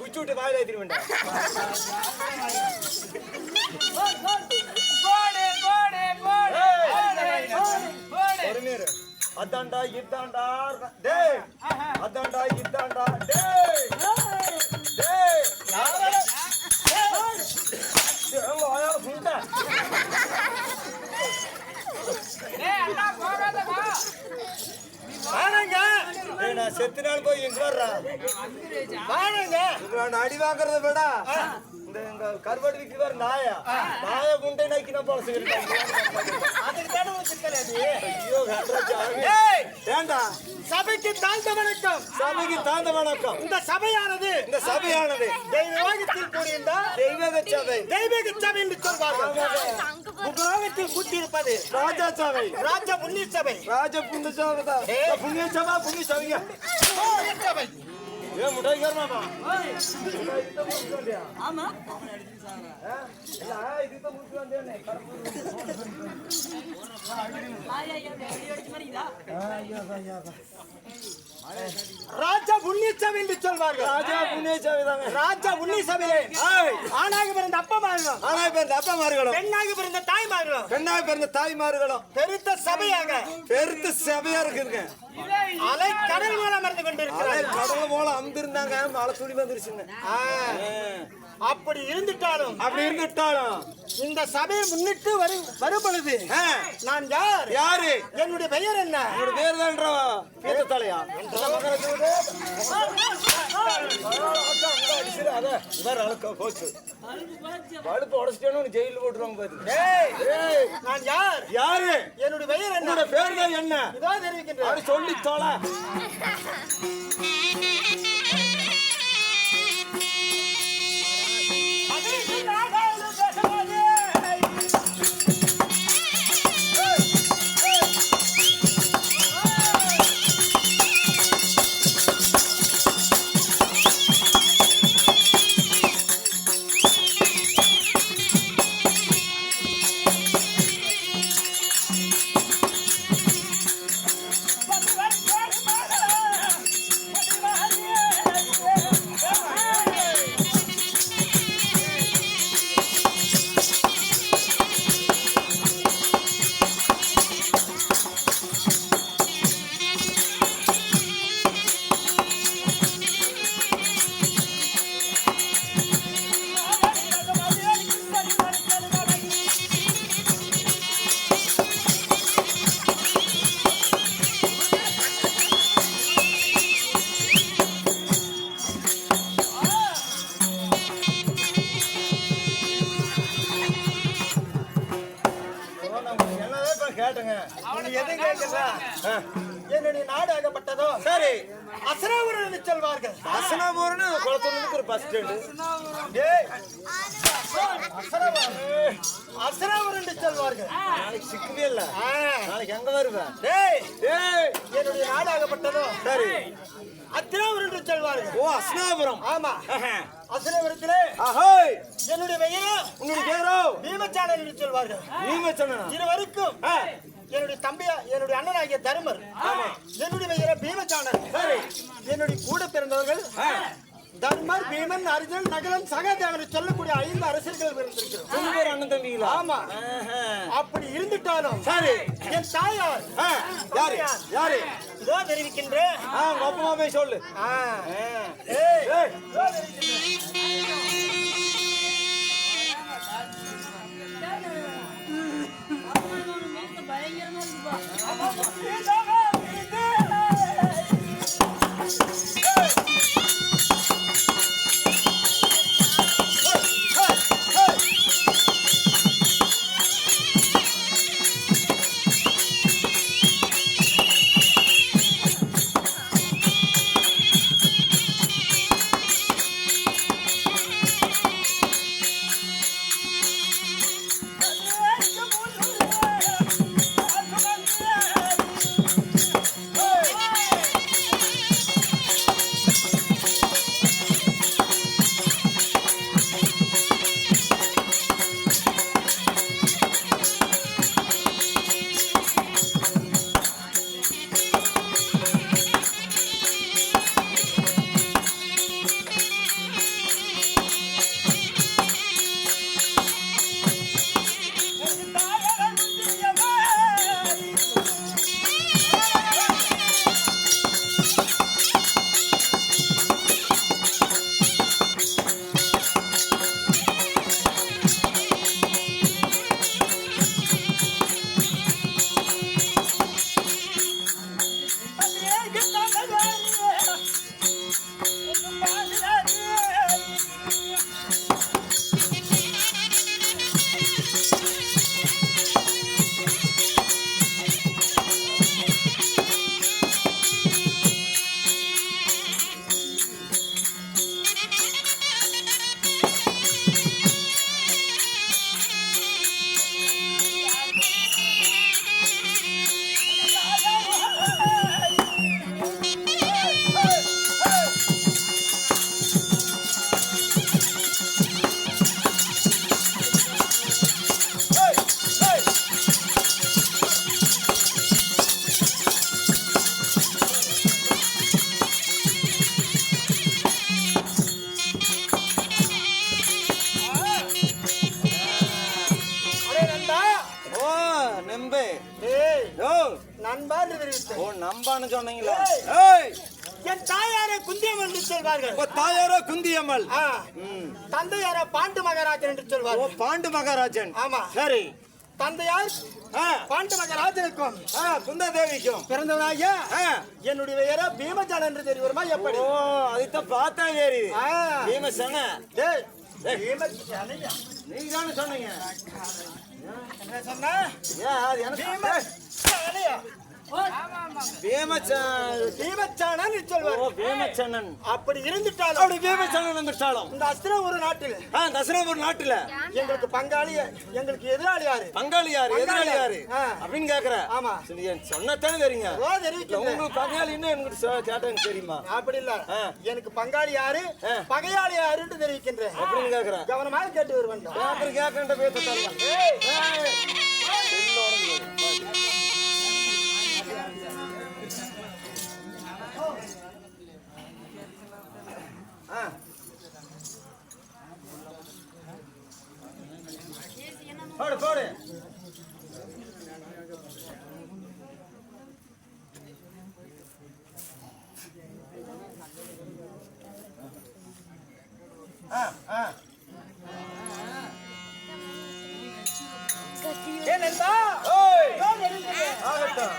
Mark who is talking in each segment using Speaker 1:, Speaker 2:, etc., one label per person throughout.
Speaker 1: குச்சிட்டு வாயில ஏத்திட்டு வேண்டாம். அதாண்டா இதாண்டா டேய், அதாண்டா இதாண்டா டேய் டேய் நான் செத்து நாள் போய் எங்க வர்றா அடி வாங்குறத விட இந்த கருவாடு விற்கிறார் நாயா நாய குண்டை நக்கினா போல வேண்டா. சபைக்கு தாழ்ந்த வணக்கம், சபைக்கு தாழ்ந்த வணக்கம். இந்த சபையானது தெய்வத்தில் கூடியிருந்த தெய்வீக சபை, தெய்வீக சபை என்று சொல்வார்கள். உலகத்தில் கூட்டியிருப்பது ராஜா சபை, ராஜ புண்ணிய சபை, ராஜ புண்ணிய சபை தான். புண்ணிய சபா புண்ணிய சபையா சபை ஏ முட்டாய் கர்மாமா ஆமா இல்ல இதுக்கு முட்டு வந்தேனே ராஜா புண்ணிய சபை என்று சொல்வார்கள். ராஜா புண்ணிய சபை தாங்க. ராஜா புண்ணிய சபையிலே ஆணாக பிறந்த அப்பமார்களும், ஆணாக பிறந்த அப்பமார்களும், பெண்ணாக பிறந்த தாய்மார்களும், பெண்ணாக பிறந்த தாய்மார்களும் பெருத்த சபையாக, பெருத்த சபையா இருக்குங்க. அலை கடல் மூலம் அமர்ந்து கொண்டிருக்கிறார். கடல் மூலம் அமர்ந்திருந்தாங்க, மழை துளி வந்துருச்சுங்க. அப்படி இருந்துட்டாலும்
Speaker 2: இந்த சபையை முன்னிட்டு வரும் பொழுது நான்
Speaker 1: யாரு
Speaker 2: என்னுடைய பெயர் என்ன?
Speaker 1: என்னோட பேர் தான்றா பேரு தலையா பழுப்பு உடச்சிட்டேன்னு ஜெயில போட்டுருவாங்க பாத்து.
Speaker 2: நான்
Speaker 1: யாரு
Speaker 2: என்னுடைய பெயர் என்ன?
Speaker 1: என்னோட பேர் தான் என்ன?
Speaker 2: இதோ தெரிவிக்கின்றேன்.
Speaker 1: அப்படி சொல்லி தோல கேட்டுங்க.
Speaker 2: எதை கேட்கிறா? என்னுடைய நாடு ஆகப்பட்டதோ
Speaker 1: சரி
Speaker 2: அசனாபுரம் என்று சொல்வார்கள்.
Speaker 1: அசனாபுரம்னு குளத்தூர்ல ஒரு பஸ் ஸ்டாண்ட்.
Speaker 2: அசனாபுரம் என்று சொல்வார்கள்.
Speaker 1: நாளைக்கு சிக்கவே இல்ல. நாளைக்கு எங்க வருவேன்?
Speaker 2: என்னுடைய நாடு ஆகப்பட்டதோ
Speaker 1: சரி
Speaker 2: அத்தினாபுரம் என்று சொல்வார்கள்.
Speaker 1: ஓ அசனாபுரம்.
Speaker 2: ஆமா அசனாபுரத்திலே என்னுடைய பெயரோ
Speaker 1: உன்னுடைய பேரோ
Speaker 2: பீமச்சாணன் என்று சொல்வார்கள்.
Speaker 1: பீமச்சந்திரனா?
Speaker 2: இருவருக்கும் என்னுடைய தம்பியா என்னுடைய அண்ணனாகிய தருமர், என்னுடைய பெயர பீமச்சாணன். என்னுடைய கூட பிறந்தவர்கள் தர்மர், பீமன், அர்ஜுன், நகலன், சகாதேவன் சொல்லக்கூடிய 5 அரசர்கள் பிறந்திருக்கிறோம்.
Speaker 1: அண்ணன் தம்பிங்களா?
Speaker 2: ஆமா. அப்படி இருந்துட்டாலும்
Speaker 1: சரி
Speaker 2: என் தாயார்
Speaker 1: யாரு
Speaker 2: இதோ தெரிவிக்கின்றேன்.
Speaker 1: ஒப்பமா போய் சொல்லு.
Speaker 2: நண்பா தெரிவித்தேன்.
Speaker 1: ஓ நம்பான்னு சொன்னீங்களா?
Speaker 2: என் தாயாரே குந்தியம் என்று சொல்வார்கள்.
Speaker 1: ஓ தாயாரோ குந்தியம்மாள்.
Speaker 2: தந்தையாரோ பாண்டு மகாராஜன் என்று சொல்வார்கள்.
Speaker 1: ஓ பாண்டு மகாராஜன்.
Speaker 2: ஆமா.
Speaker 1: சரி.
Speaker 2: தந்தையார் பாண்டு மகாராஜனுக்கும்
Speaker 1: குந்த தேவிக்கும்
Speaker 2: பிறந்தவனாகிய என்னுடைய பெயரோ பீமஜான் என்று தெரியுமா? எப்படி?
Speaker 1: ஓ அதுதான் பார்த்தா ஏறி பீமசன.
Speaker 2: டேய் பீமஜானையா
Speaker 1: நீங்க தானே சொன்னீங்க.
Speaker 2: என்ன சொன்ன?
Speaker 1: அது எனக்கு
Speaker 2: பீமஜானையா? பீமச்சானன் சொல்வார்.
Speaker 1: பீமச்சனன்.
Speaker 2: அப்படி இருந்துட்டாலும்
Speaker 1: அப்படி பீமச்சனன் வந்துட்டாலும்
Speaker 2: இந்த அஸ்திரபுர நாட்டில்
Speaker 1: தசரபுர நாட்டுல
Speaker 2: எங்களுக்கு பங்காளி எங்களுக்கு எதிராளி யாரு?
Speaker 1: பங்காளி யாரு எதிராளி யாரு அப்படின்னு கேக்குற.
Speaker 2: ஆமா
Speaker 1: சொன்னதானே தெரியுங்க.
Speaker 2: தெரிவிக்க
Speaker 1: உங்களுக்கு பங்காளி என்ன எனக்கு கேட்டேன்னு தெரியுமா?
Speaker 2: அப்படி இல்ல எனக்கு பங்காளி யாரு பகையாளி யாருன்னு தெரிவிக்கின்றேன்
Speaker 1: அப்படின்னு கேக்குற.
Speaker 2: கவனமாக கேட்டு வருவேன்.
Speaker 1: கேட்கின்ற பேச போடு போடு.
Speaker 2: ஏனென்றா
Speaker 1: ஆகட்டும்.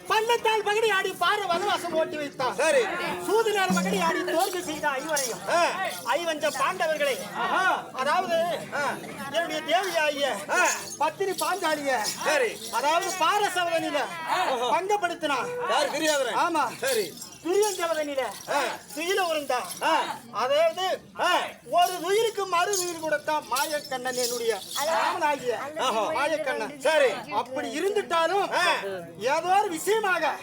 Speaker 2: பள்ளத்தால் பகடி ஆடி பார வனவாசம் ஓட்டி வைத்தான்.
Speaker 1: சரி.
Speaker 2: சூதுநாள் பகடி ஆடி தோல்வி செய்த ஐவரையும் ஐவஞ்ச பாண்டவர்களை அதாவது என்னுடைய தேவியாகிய பத்தினி பாஞ்சாலிய
Speaker 1: சரி
Speaker 2: அதாவது பாரசவதனில பங்கப்படுத்தினான்.
Speaker 1: யார் தெரியாதவன்?
Speaker 2: ஆமா
Speaker 1: சரி.
Speaker 2: துரியஞ்சவதனில துயில உருண்டா. அதாவது ஒரு உயிருக்கு மறு உயிர் கொடுத்தான் மாயக்கண்ணன் என்னுடைய ராமனாகிய மாயக்கண்ணன்.
Speaker 1: சரி.
Speaker 2: அப்படி இருந்துட்டாலும் ஏதோ ஒரு விஷயமாக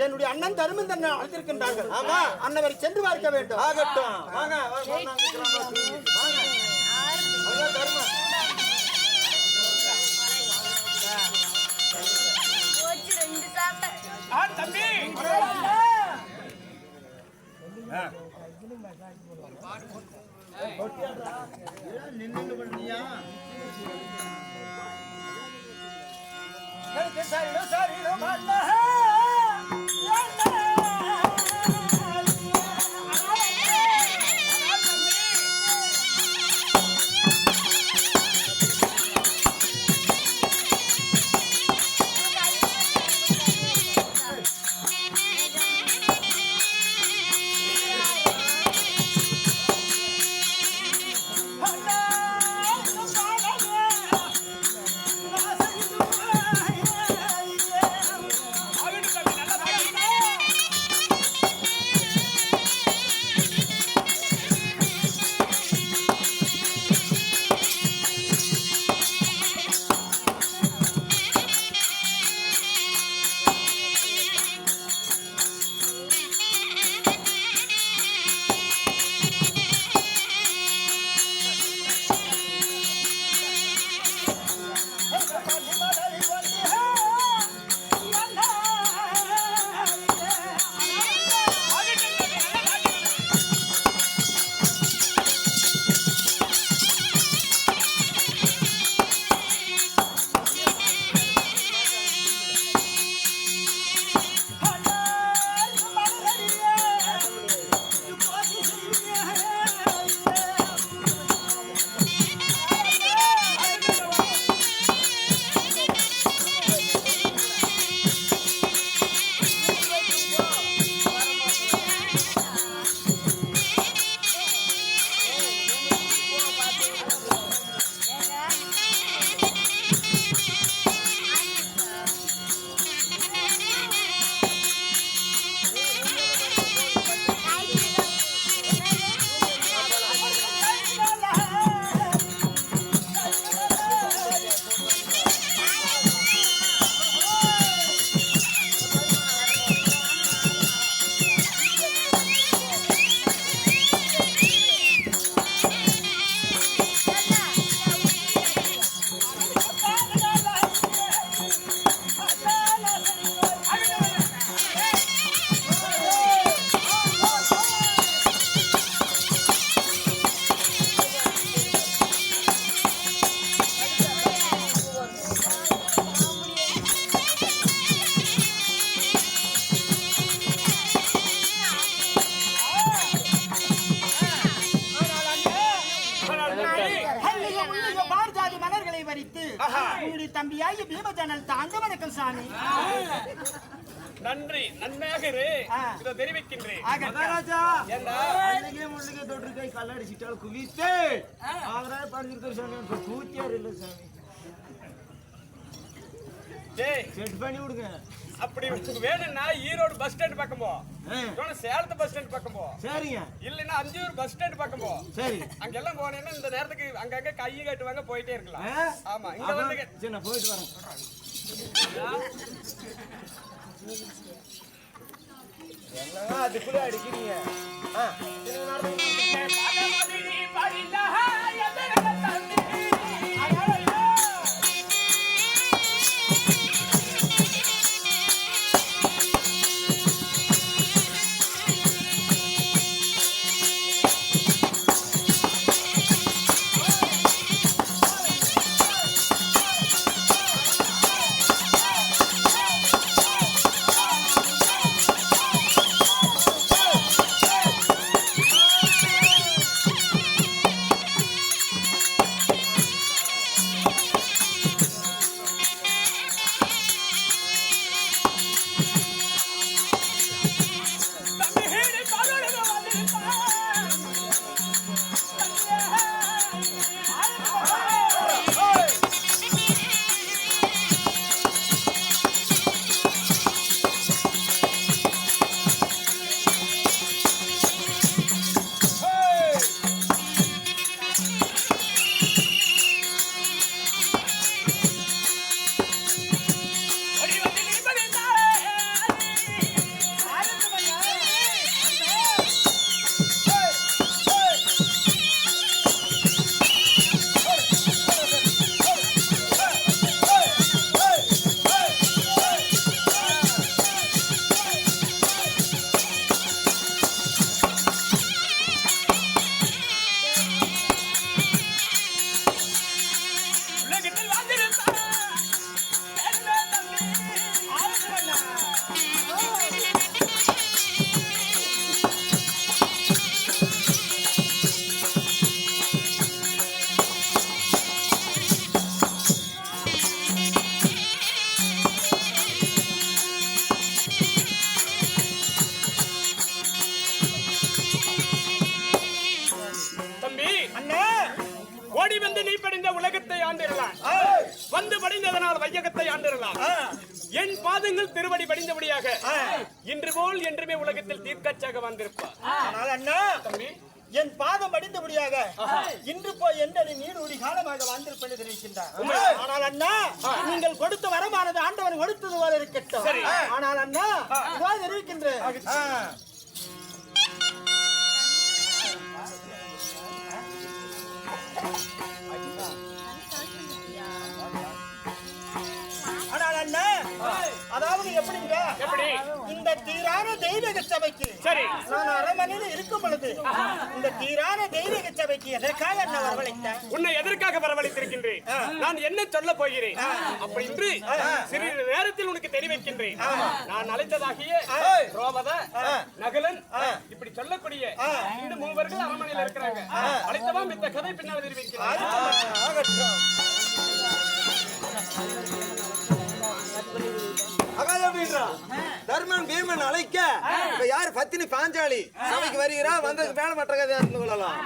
Speaker 2: என்னுடைய அண்ணன் தருமந்தன் அழைத்திருக்கின்றார்கள். ஆமா அன்னவரை சென்று பார்க்க வேண்டும்.
Speaker 1: ஆகட்டும். வாங்க
Speaker 2: தம்பி தம்பியாகி பீமஜானல் தாழ்ந்த வணக்கம் சாமி.
Speaker 3: நன்றி, நன்மையாக இரு. இதை தெரிவிக்கின்றேன்.
Speaker 2: மகாராஜா
Speaker 3: ஏண்டா
Speaker 2: முள்ளுகை தொற்று கை கல்லடிச்சிட்டால் குவித்து அவரே படிச்சிருக்கிற சாமி கூத்தியார் இல்லை சாமி.
Speaker 3: டேய்,
Speaker 2: செட் பண்ணி விடுங்க.
Speaker 3: அப்படி உனக்கு வேணும்னா ஈரோடு பஸ் ஸ்டாண்ட் பக்கம் போ, இல்லைன்னா சேலத்து பஸ் ஸ்டாண்ட் பக்கம் போ,
Speaker 2: சரிங்க.
Speaker 3: இல்லைன்னா அஞ்சூர் பஸ் ஸ்டாண்ட் பக்கம் போ.
Speaker 2: சரி,
Speaker 3: அங்கெல்லாம் போனேன்னா இந்த நேரத்துக்கு அங்கங்க கையை கட்டுவாங்க, போயிட்டே இருக்கலாம். ஆமா, இங்க
Speaker 2: அப்புறம்
Speaker 3: வந்து
Speaker 2: சரி, நான் போயிட்டு வரேன். அதுக்குள்ளே அடிக்கிறீங்க.
Speaker 3: ஓடி வந்து நீ படிந்த உலகத்தை ஆண்டிரலாம், வந்து படிந்ததனால் வையகத்தை ஆண்டிரலாம். என் பாதங்கள் திருவடி படிந்தபடியாக இன்று போல் என்றுமே உலகத்தில் தீர்க்கச்சாக வந்திருப்பார்.
Speaker 2: ஆனால் அண்ணா
Speaker 3: தம்பி,
Speaker 2: என் பாதம் படிந்தபடியாக இன்று போய் என்னை நீடூடி காலமாக வாழ்ந்திருப்பேன் தெரிவிக்கின்றார். ஆனால் அண்ணா நீங்கள் கொடுத்த வரமானது ஆண்டவன் கொடுத்தது போல இருக்கட்டும். ஆனால் அண்ணா இவ்வாறு தெரிவிக்கின்றேன். ஆனால் அண்ணா அதாவது எப்படிங்க,
Speaker 3: எப்படி
Speaker 2: இந்த தீரான தெய்வீக சபைக்கு
Speaker 3: சரி
Speaker 2: நான் அரண்மனையில் இருக்கும் பொழுது இந்த தீரான தெய்வீக சபைக்கு எதற்காக என்ன வரவழைத்தேன்?
Speaker 3: உன்னை எதற்காக வரவழைத்திருக்கின்றேன், நான் என்ன சொல்ல போகிறேன் அப்படி என்று சிறிது நேரத்தில் உனக்கு தெரிவிக்கின்றேன். நான் அழைத்ததாகிய ரோபத, நகலன் இப்படி சொல்லக்கூடிய இந்த மூவர்கள் அரண்மனையில் இருக்கிறாங்க. அழைத்தவாம் இந்த கதை பின்னால் தெரிவிக்கிறேன்.
Speaker 1: தர்மன் பீமன் அழைக்க இப்ப யாரு பத்தினி பாஞ்சாலி சபைக்கு வருகிறா, வந்ததுக்கு மேல மற்ற கதையா இருந்து கொள்ளலாம்.